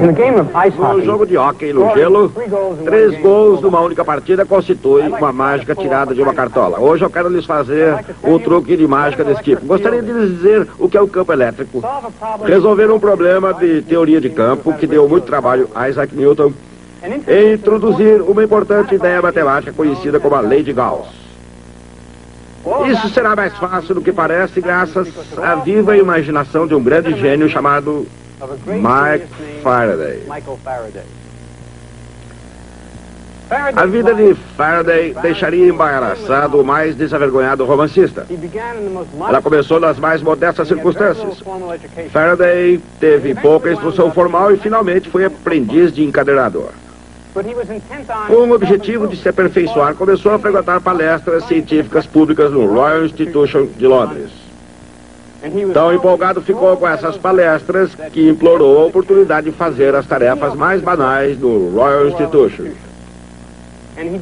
No jogo de hóquei no gelo, 3 gols numa única partida constitui uma mágica tirada de uma cartola. Hoje eu quero lhes fazer um truque de mágica desse tipo. Gostaria de lhes dizer o que é o campo elétrico. Resolver um problema de teoria de campo que deu muito trabalho a Isaac Newton e introduzir uma importante ideia matemática conhecida como a lei de Gauss. Isso será mais fácil do que parece graças à viva imaginação de um grande gênio chamado Mike Faraday. A vida de Faraday deixaria embaraçado o mais desavergonhado romancista. Ela começou nas mais modestas circunstâncias. Faraday teve pouca instrução formal e finalmente foi aprendiz de encadernador. Com o objetivo de se aperfeiçoar, começou a frequentar palestras científicas públicas no Royal Institution de Londres. Tão empolgado ficou com essas palestras que implorou a oportunidade de fazer as tarefas mais banais do Royal Institution.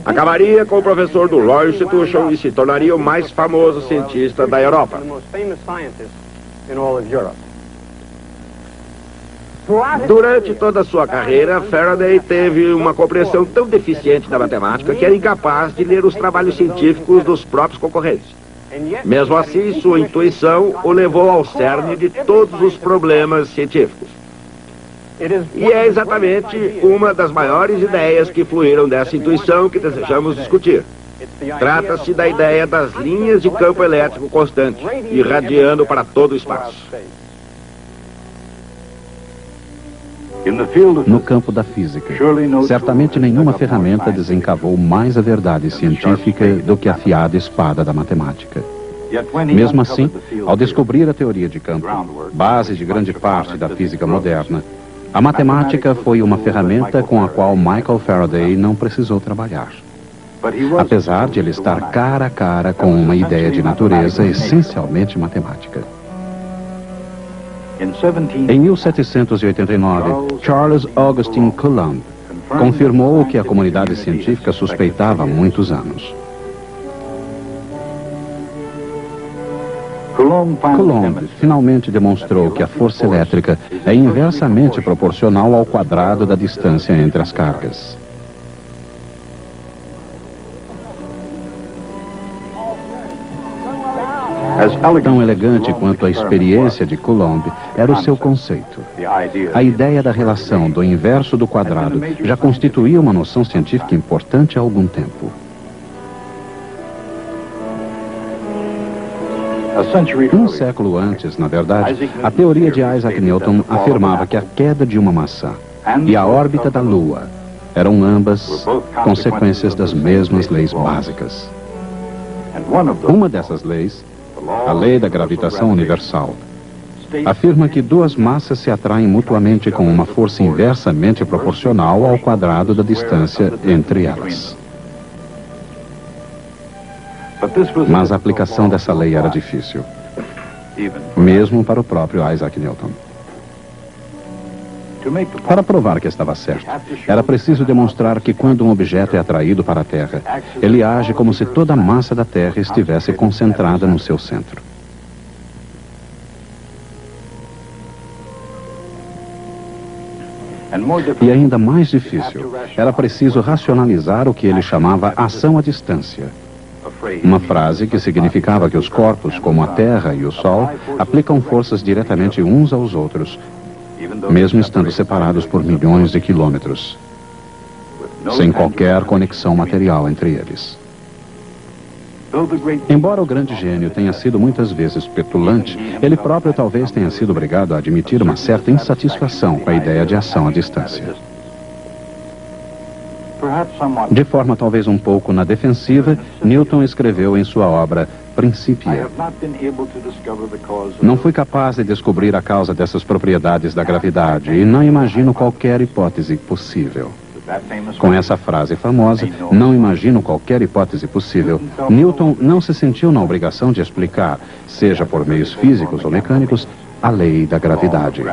Acabaria com o professor do Royal Institution e se tornaria o mais famoso cientista da Europa. Durante toda a sua carreira, Faraday teve uma compreensão tão deficiente da matemática que era incapaz de ler os trabalhos científicos dos próprios concorrentes. Mesmo assim, sua intuição o levou ao cerne de todos os problemas científicos. E é exatamente uma das maiores ideias que fluíram dessa intuição que desejamos discutir. Trata-se da ideia das linhas de campo elétrico constante, irradiando para todo o espaço. No campo da física, certamente nenhuma ferramenta desencavou mais a verdade científica do que a afiada espada da matemática. Mesmo assim, ao descobrir a teoria de campo, base de grande parte da física moderna, a matemática foi uma ferramenta com a qual Michael Faraday não precisou trabalhar. Apesar de ele estar cara a cara com uma ideia de natureza essencialmente matemática. Em 1789, Charles Augustin Coulomb confirmou o que a comunidade científica suspeitava há muitos anos. Coulomb finalmente demonstrou que a força elétrica é inversamente proporcional ao quadrado da distância entre as cargas. Tão elegante quanto a experiência de Coulomb era o seu conceito. A ideia da relação do inverso do quadrado já constituía uma noção científica importante há algum tempo. Um século antes, na verdade, a teoria de Isaac Newton afirmava que a queda de uma maçã e a órbita da Lua eram ambas consequências das mesmas leis básicas. Uma dessas leis, a lei da gravitação universal, afirma que duas massas se atraem mutuamente com uma força inversamente proporcional ao quadrado da distância entre elas. Mas a aplicação dessa lei era difícil, mesmo para o próprio Isaac Newton. Para provar que estava certo, era preciso demonstrar que quando um objeto é atraído para a Terra, ele age como se toda a massa da Terra estivesse concentrada no seu centro. E ainda mais difícil, era preciso racionalizar o que ele chamava ação à distância. Uma frase que significava que os corpos, como a Terra e o Sol, aplicam forças diretamente uns aos outros, mesmo estando separados por milhões de quilômetros, sem qualquer conexão material entre eles. Embora o grande gênio tenha sido muitas vezes petulante, ele próprio talvez tenha sido obrigado a admitir uma certa insatisfação com a ideia de ação à distância. De forma talvez um pouco na defensiva, Newton escreveu em sua obra Principia: não fui capaz de descobrir a causa dessas propriedades da gravidade e não imagino qualquer hipótese possível. Com essa frase famosa, não imagino qualquer hipótese possível, Newton não se sentiu na obrigação de explicar, seja por meios físicos ou mecânicos, a lei da gravidade.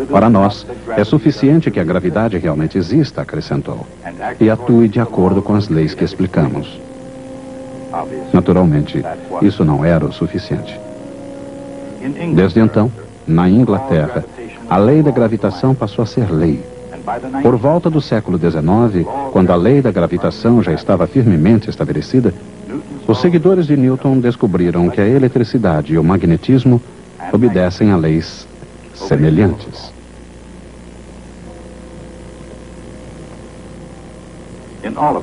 Para nós, é suficiente que a gravidade realmente exista, acrescentou, e atue de acordo com as leis que explicamos. Naturalmente, isso não era o suficiente. Desde então, na Inglaterra, a lei da gravitação passou a ser lei. Por volta do século XIX, quando a lei da gravitação já estava firmemente estabelecida, os seguidores de Newton descobriram que a eletricidade e o magnetismo obedecem a leis semelhantes.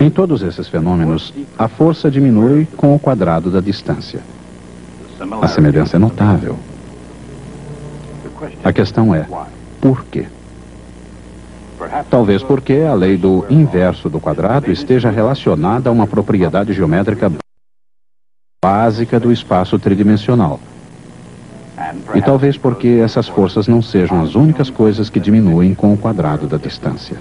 Em todos esses fenômenos, a força diminui com o quadrado da distância. A semelhança é notável. A questão é, por quê? Talvez porque a lei do inverso do quadrado esteja relacionada a uma propriedade geométrica básica do espaço tridimensional. E talvez porque essas forças não sejam as únicas coisas que diminuem com o quadrado da distância.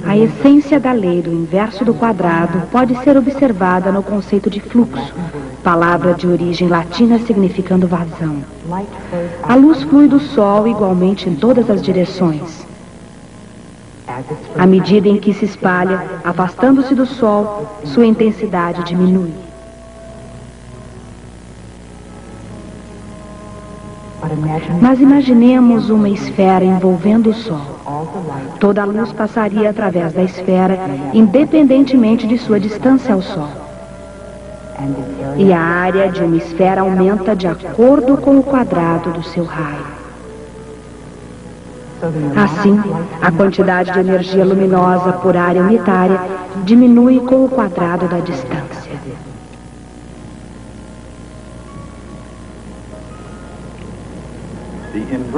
A essência da lei do inverso do quadrado pode ser observada no conceito de fluxo, palavra de origem latina significando vazão. A luz flui do Sol igualmente em todas as direções. À medida em que se espalha, afastando-se do Sol, sua intensidade diminui. Mas imaginemos uma esfera envolvendo o Sol. Toda a luz passaria através da esfera, independentemente de sua distância ao Sol. E a área de uma esfera aumenta de acordo com o quadrado do seu raio. Assim, a quantidade de energia luminosa por área unitária diminui com o quadrado da distância.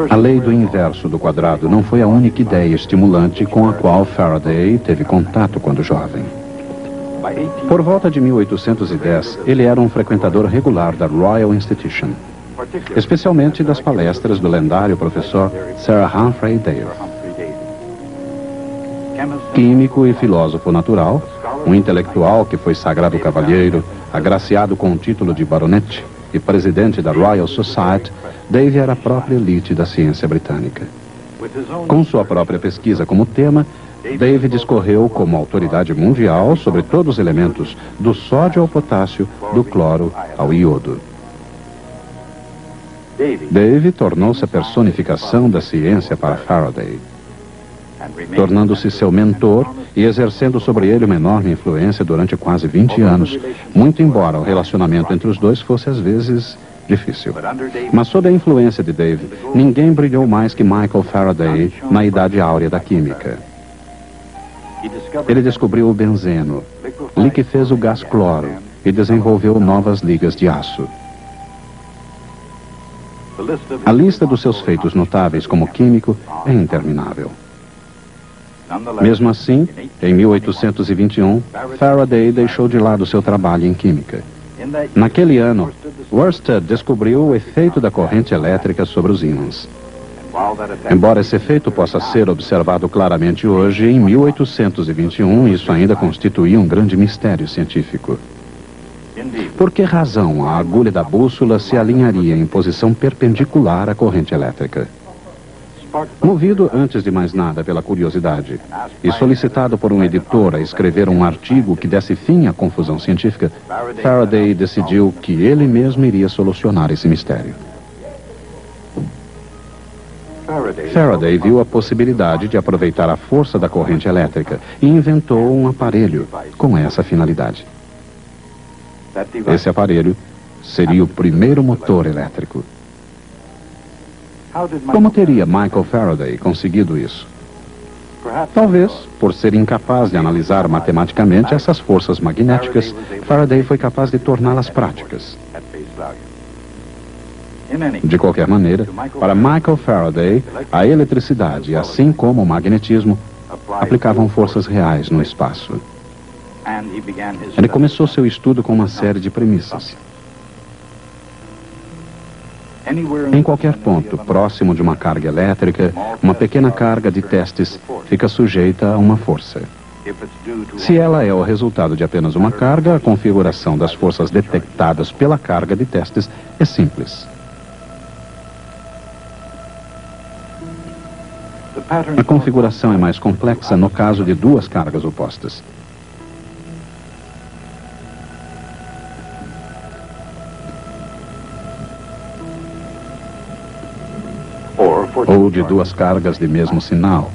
A lei do inverso do quadrado não foi a única ideia estimulante com a qual Faraday teve contato quando jovem. Por volta de 1810, ele era um frequentador regular da Royal Institution, especialmente das palestras do lendário professor Sir Humphry Davy. Químico e filósofo natural, um intelectual que foi sagrado cavalheiro, agraciado com o título de baronet e presidente da Royal Society, Davy era a própria elite da ciência britânica. Com sua própria pesquisa como tema, Davy discorreu como autoridade mundial sobre todos os elementos, do sódio ao potássio, do cloro ao iodo. Davy tornou-se a personificação da ciência para Faraday, tornando-se seu mentor e exercendo sobre ele uma enorme influência durante quase 20 anos, muito embora o relacionamento entre os dois fosse às vezes difícil. Mas sob a influência de Davy, ninguém brilhou mais que Michael Faraday na idade áurea da química. Ele descobriu o benzeno, liquefez o gás cloro e desenvolveu novas ligas de aço. A lista dos seus feitos notáveis como químico é interminável. Mesmo assim, em 1821, Faraday deixou de lado seu trabalho em química. Naquele ano, Worsted descobriu o efeito da corrente elétrica sobre os ímãs. Embora esse efeito possa ser observado claramente hoje, em 1821 isso ainda constituía um grande mistério científico. Por que razão a agulha da bússola se alinharia em posição perpendicular à corrente elétrica? Movido, antes de mais nada, pela curiosidade e solicitado por um editor a escrever um artigo que desse fim à confusão científica, Faraday decidiu que ele mesmo iria solucionar esse mistério. Faraday viu a possibilidade de aproveitar a força da corrente elétrica e inventou um aparelho com essa finalidade. Esse aparelho seria o primeiro motor elétrico. Como teria Michael Faraday conseguido isso? Talvez, por ser incapaz de analisar matematicamente essas forças magnéticas, Faraday foi capaz de torná-las práticas. De qualquer maneira, para Michael Faraday, a eletricidade, assim como o magnetismo, aplicavam forças reais no espaço. Ele começou seu estudo com uma série de premissas. Em qualquer ponto próximo de uma carga elétrica, uma pequena carga de testes fica sujeita a uma força. Se ela é o resultado de apenas uma carga, a configuração das forças detectadas pela carga de testes é simples. A configuração é mais complexa no caso de duas cargas opostas. de duas cargas de mesmo sinal.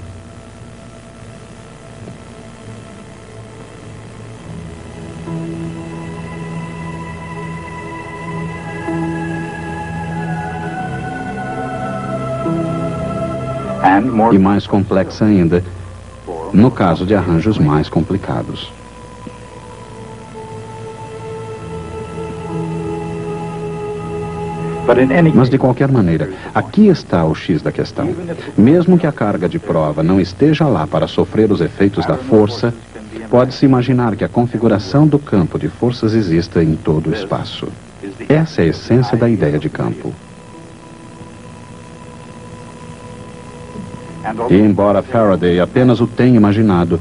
E mais complexa ainda, no caso de arranjos mais complicados. Mas, de qualquer maneira, aqui está o X da questão. Mesmo que a carga de prova não esteja lá para sofrer os efeitos da força, pode-se imaginar que a configuração do campo de forças exista em todo o espaço. Essa é a essência da ideia de campo. E embora Faraday apenas o tenha imaginado,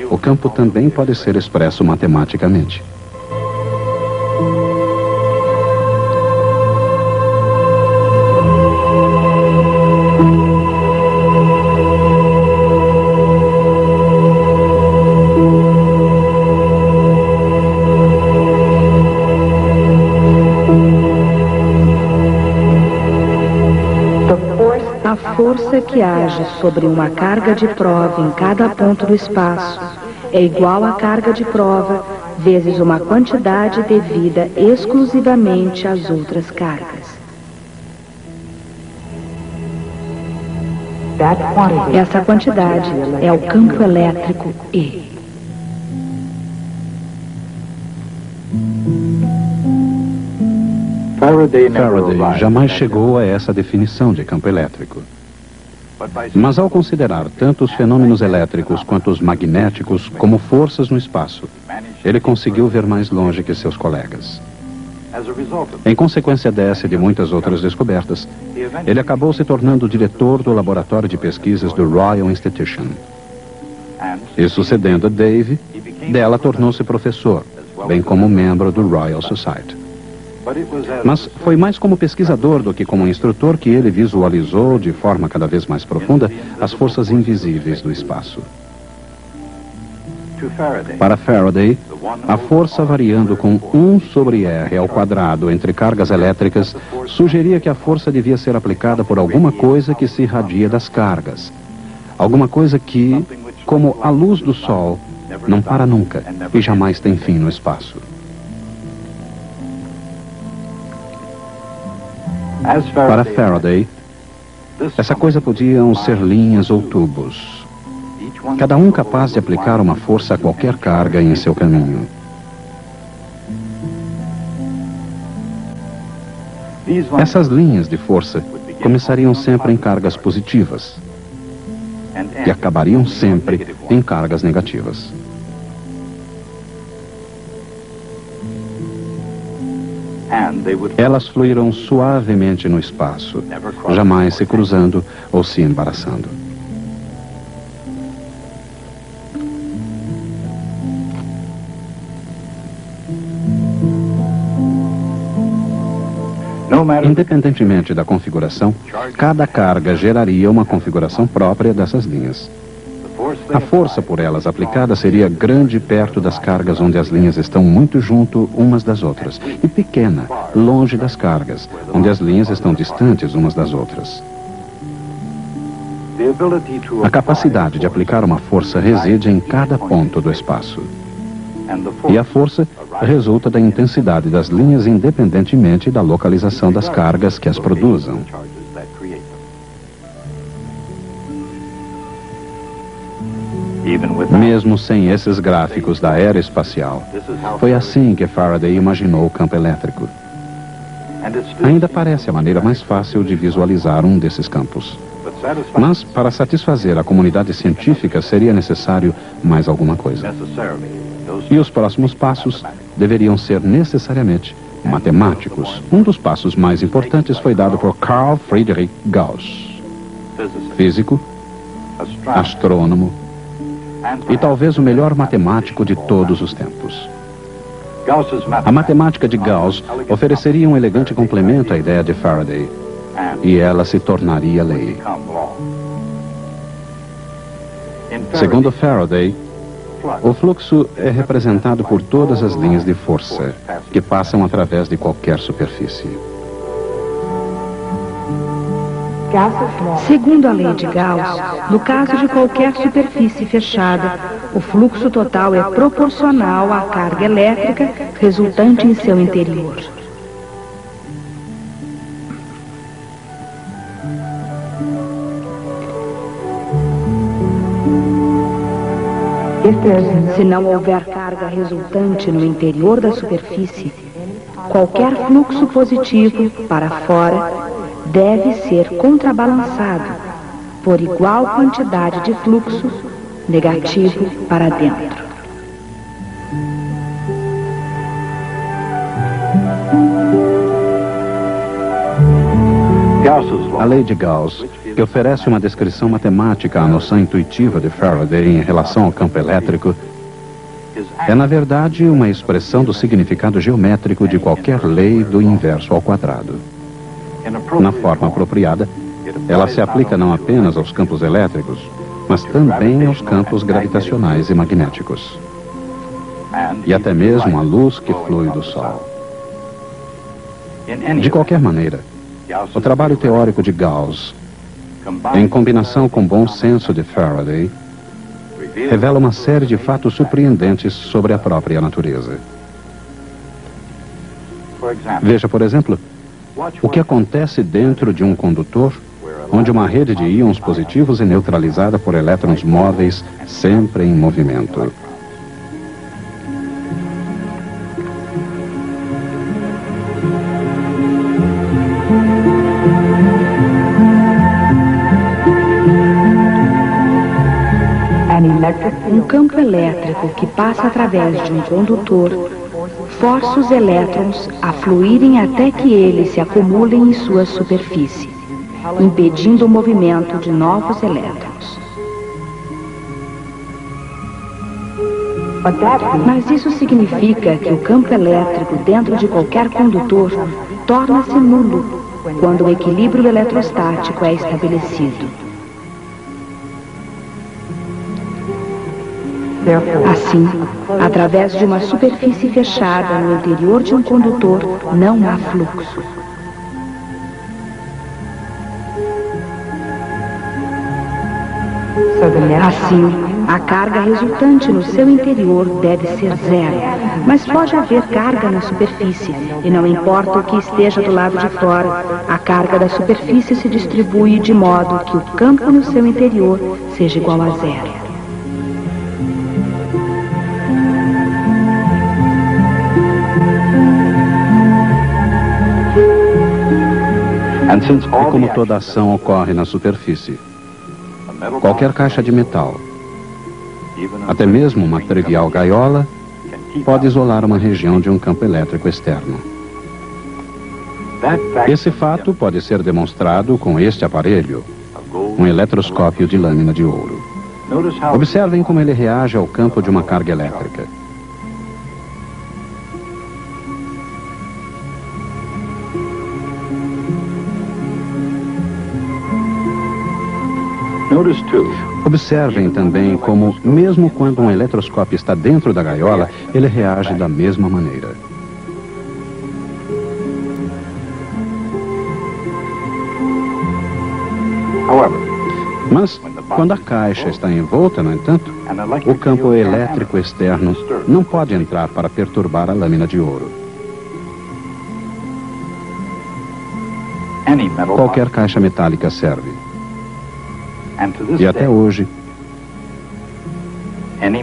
o campo também pode ser expresso matematicamente. A força que age sobre uma carga de prova em cada ponto do espaço é igual à carga de prova vezes uma quantidade devida exclusivamente às outras cargas. Essa quantidade é o campo elétrico E. Faraday jamais chegou a essa definição de campo elétrico. Mas ao considerar tanto os fenômenos elétricos quanto os magnéticos como forças no espaço, ele conseguiu ver mais longe que seus colegas. Em consequência dessa e de muitas outras descobertas, ele acabou se tornando diretor do laboratório de pesquisas do Royal Institution. E sucedendo a Dave, dela tornou-se professor, bem como membro do Royal Society. Mas foi mais como pesquisador do que como instrutor que ele visualizou de forma cada vez mais profunda as forças invisíveis do espaço. Para Faraday, a força variando com 1 sobre R ao quadrado entre cargas elétricas sugeria que a força devia ser aplicada por alguma coisa que se irradia das cargas. Alguma coisa que, como a luz do Sol, não para nunca e jamais tem fim no espaço. Para Faraday, essa coisa podiam ser linhas ou tubos, cada um capaz de aplicar uma força a qualquer carga em seu caminho. Essas linhas de força começariam sempre em cargas positivas e acabariam sempre em cargas negativas. Elas fluíram suavemente no espaço, jamais se cruzando ou se embaraçando. Independentemente da configuração, cada carga geraria uma configuração própria dessas linhas. A força por elas aplicada seria grande perto das cargas onde as linhas estão muito junto umas das outras, e pequena, longe das cargas, onde as linhas estão distantes umas das outras. A capacidade de aplicar uma força reside em cada ponto do espaço. E a força resulta da intensidade das linhas independentemente da localização das cargas que as produzam. Mesmo sem esses gráficos da era espacial, foi assim que Faraday imaginou o campo elétrico. Ainda parece a maneira mais fácil de visualizar um desses campos. Mas, para satisfazer a comunidade científica, seria necessário mais alguma coisa. E os próximos passos deveriam ser necessariamente matemáticos. Um dos passos mais importantes foi dado por Carl Friedrich Gauss, físico, astrônomo e talvez o melhor matemático de todos os tempos. A matemática de Gauss ofereceria um elegante complemento à ideia de Faraday, e ela se tornaria lei. Segundo Faraday, o fluxo é representado por todas as linhas de força que passam através de qualquer superfície. Segundo a lei de Gauss, no caso de qualquer superfície fechada, o fluxo total é proporcional à carga elétrica resultante em seu interior. Se não houver carga resultante no interior da superfície, qualquer fluxo positivo para fora deve ser contrabalançado por igual quantidade de fluxo negativo para dentro. A lei de Gauss, que oferece uma descrição matemática à noção intuitiva de Faraday em relação ao campo elétrico, é, na verdade, uma expressão do significado geométrico de qualquer lei do inverso ao quadrado. Na forma apropriada, ela se aplica não apenas aos campos elétricos, mas também aos campos gravitacionais e magnéticos, e até mesmo à luz que flui do Sol. De qualquer maneira, o trabalho teórico de Gauss, em combinação com o bom senso de Faraday, revela uma série de fatos surpreendentes sobre a própria natureza. Veja, por exemplo, o que acontece dentro de um condutor onde uma rede de íons positivos é neutralizada por elétrons móveis sempre em movimento. Um campo elétrico que passa através de um condutor força os elétrons a fluírem até que eles se acumulem em sua superfície, impedindo o movimento de novos elétrons. Mas isso significa que o campo elétrico dentro de qualquer condutor torna-se nulo quando o equilíbrio eletrostático é estabelecido. Assim, através de uma superfície fechada no interior de um condutor, não há fluxo. Assim, a carga resultante no seu interior deve ser zero, mas pode haver carga na superfície, e não importa o que esteja do lado de fora, a carga da superfície se distribui de modo que o campo no seu interior seja igual a zero. E como toda ação ocorre na superfície, qualquer caixa de metal, até mesmo uma trivial gaiola, pode isolar uma região de um campo elétrico externo. Esse fato pode ser demonstrado com este aparelho, um eletroscópio de lâmina de ouro. Observem como ele reage ao campo de uma carga elétrica. Observem também como, mesmo quando um eletroscópio está dentro da gaiola, ele reage da mesma maneira. Mas, quando a caixa está envolta, no entanto, o campo elétrico externo não pode entrar para perturbar a lâmina de ouro. Qualquer caixa metálica serve. E até hoje,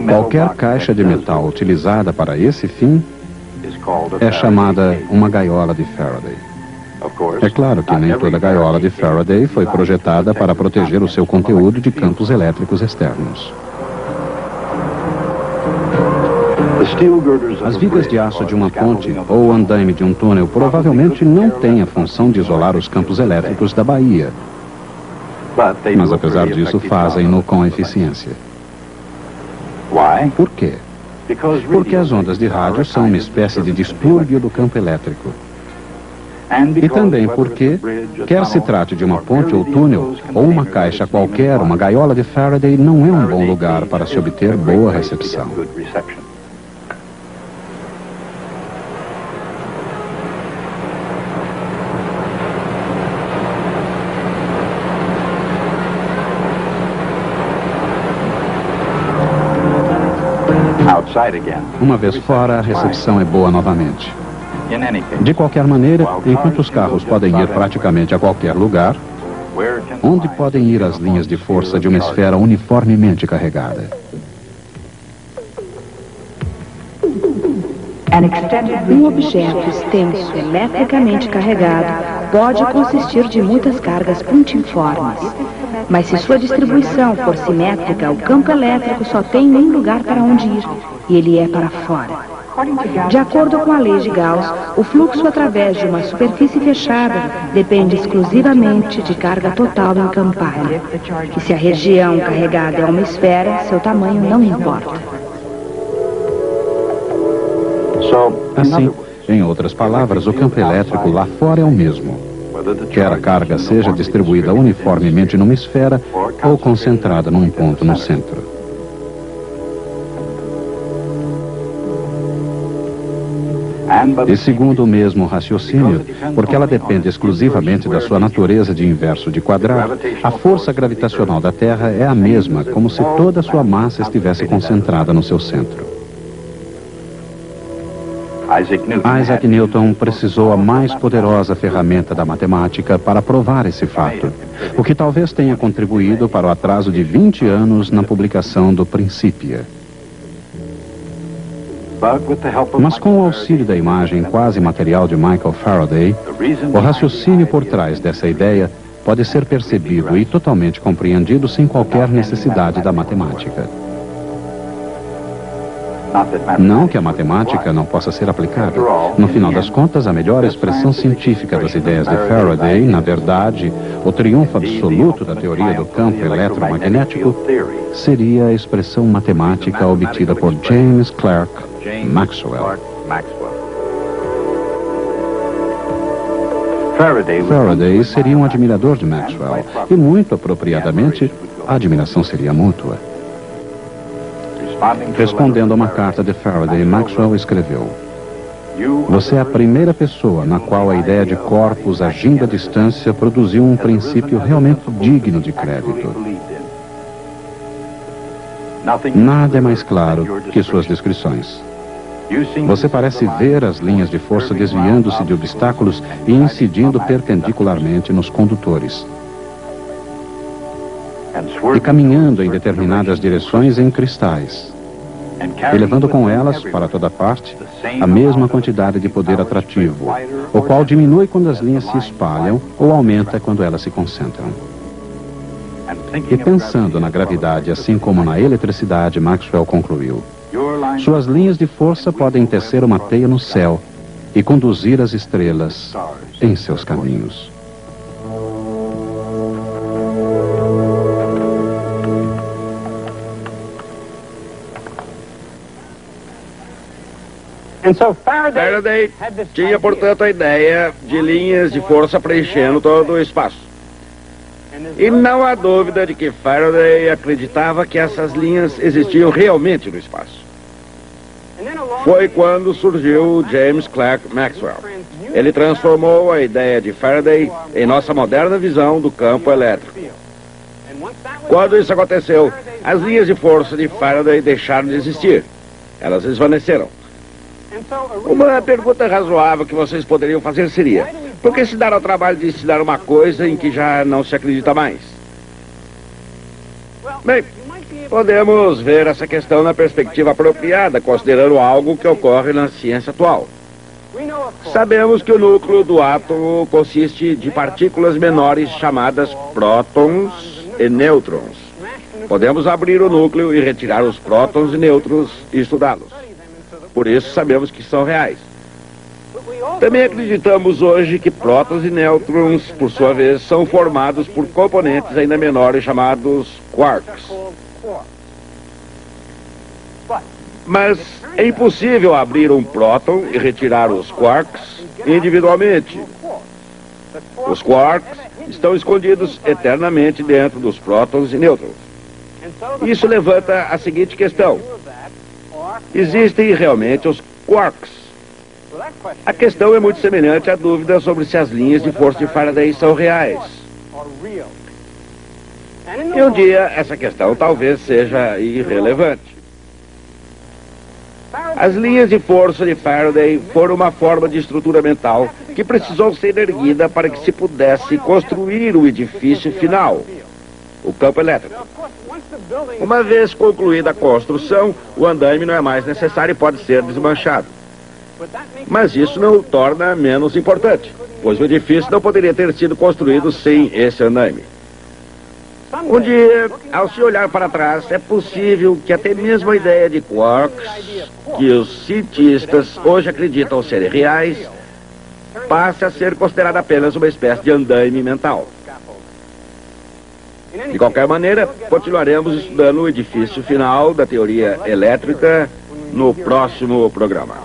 qualquer caixa de metal utilizada para esse fim é chamada uma gaiola de Faraday. É claro que nem toda gaiola de Faraday foi projetada para proteger o seu conteúdo de campos elétricos externos. As vigas de aço de uma ponte ou o andaime de um túnel provavelmente não têm a função de isolar os campos elétricos da baía. Mas, apesar disso, fazem-no com eficiência. Por quê? Porque as ondas de rádio são uma espécie de distúrbio do campo elétrico. E também porque, quer se trate de uma ponte ou túnel, ou uma caixa qualquer, uma gaiola de Faraday não é um bom lugar para se obter boa recepção. Uma vez fora, a recepção é boa novamente. De qualquer maneira, enquanto os carros podem ir praticamente a qualquer lugar, onde podem ir as linhas de força de uma esfera uniformemente carregada? Um objeto extenso, eletricamente carregado, pode consistir de muitas cargas pontiformes. Mas se sua distribuição for simétrica, o campo elétrico só tem um lugar para onde ir, e ele é para fora. De acordo com a lei de Gauss, o fluxo através de uma superfície fechada depende exclusivamente de carga total encampada. E se a região carregada é uma esfera, seu tamanho não importa. Assim, em outras palavras, o campo elétrico lá fora é o mesmo. Quer a carga seja distribuída uniformemente numa esfera ou concentrada num ponto no centro. E segundo o mesmo raciocínio, porque ela depende exclusivamente da sua natureza de inverso de quadrado, a força gravitacional da Terra é a mesma, como se toda a sua massa estivesse concentrada no seu centro. Isaac Newton precisou a mais poderosa ferramenta da matemática para provar esse fato, o que talvez tenha contribuído para o atraso de 20 anos na publicação do Principia. Mas com o auxílio da imagem quase material de Michael Faraday, o raciocínio por trás dessa ideia pode ser percebido e totalmente compreendido sem qualquer necessidade da matemática. Não que a matemática não possa ser aplicada. No final das contas, a melhor expressão científica das ideias de Faraday, na verdade, o triunfo absoluto da teoria do campo eletromagnético, seria a expressão matemática obtida por James Clerk Maxwell. Faraday seria um admirador de Maxwell, e muito apropriadamente, a admiração seria mútua. Respondendo a uma carta de Faraday, Maxwell escreveu: "Você é a primeira pessoa na qual a ideia de corpos agindo à distância produziu um princípio realmente digno de crédito. Nada é mais claro que suas descrições. Você parece ver as linhas de força desviando-se de obstáculos e incidindo perpendicularmente nos condutores, e caminhando em determinadas direções em cristais, e levando com elas, para toda parte, a mesma quantidade de poder atrativo, o qual diminui quando as linhas se espalham ou aumenta quando elas se concentram." E pensando na gravidade, assim como na eletricidade, Maxwell concluiu: "Suas linhas de força podem tecer uma teia no céu e conduzir as estrelas em seus caminhos." Faraday tinha, portanto, a ideia de linhas de força preenchendo todo o espaço. E não há dúvida de que Faraday acreditava que essas linhas existiam realmente no espaço. Foi quando surgiu James Clerk Maxwell. Ele transformou a ideia de Faraday em nossa moderna visão do campo elétrico. Quando isso aconteceu, as linhas de força de Faraday deixaram de existir. Elas desvaneceram. Uma pergunta razoável que vocês poderiam fazer seria: por que se dar ao trabalho de ensinar uma coisa em que já não se acredita mais? Bem, podemos ver essa questão na perspectiva apropriada, considerando algo que ocorre na ciência atual. Sabemos que o núcleo do átomo consiste de partículas menores chamadas prótons e nêutrons. Podemos abrir o núcleo e retirar os prótons e nêutrons e estudá-los. Por isso sabemos que são reais. Também acreditamos hoje que prótons e nêutrons, por sua vez, são formados por componentes ainda menores chamados quarks. Mas é impossível abrir um próton e retirar os quarks individualmente. Os quarks estão escondidos eternamente dentro dos prótons e nêutrons. Isso levanta a seguinte questão: existem realmente os quarks? A questão é muito semelhante à dúvida sobre se as linhas de força de Faraday são reais. E um dia essa questão talvez seja irrelevante. As linhas de força de Faraday foram uma forma de estrutura mental que precisou ser erguida para que se pudesse construir o edifício final, o campo elétrico. Uma vez concluída a construção, o andaime não é mais necessário e pode ser desmanchado. Mas isso não o torna menos importante, pois o edifício não poderia ter sido construído sem esse andaime. Um dia, ao se olhar para trás, é possível que até mesmo a ideia de quarks, que os cientistas hoje acreditam serem reais, passe a ser considerada apenas uma espécie de andaime mental. De qualquer maneira, continuaremos estudando o edifício final da teoria elétrica no próximo programa.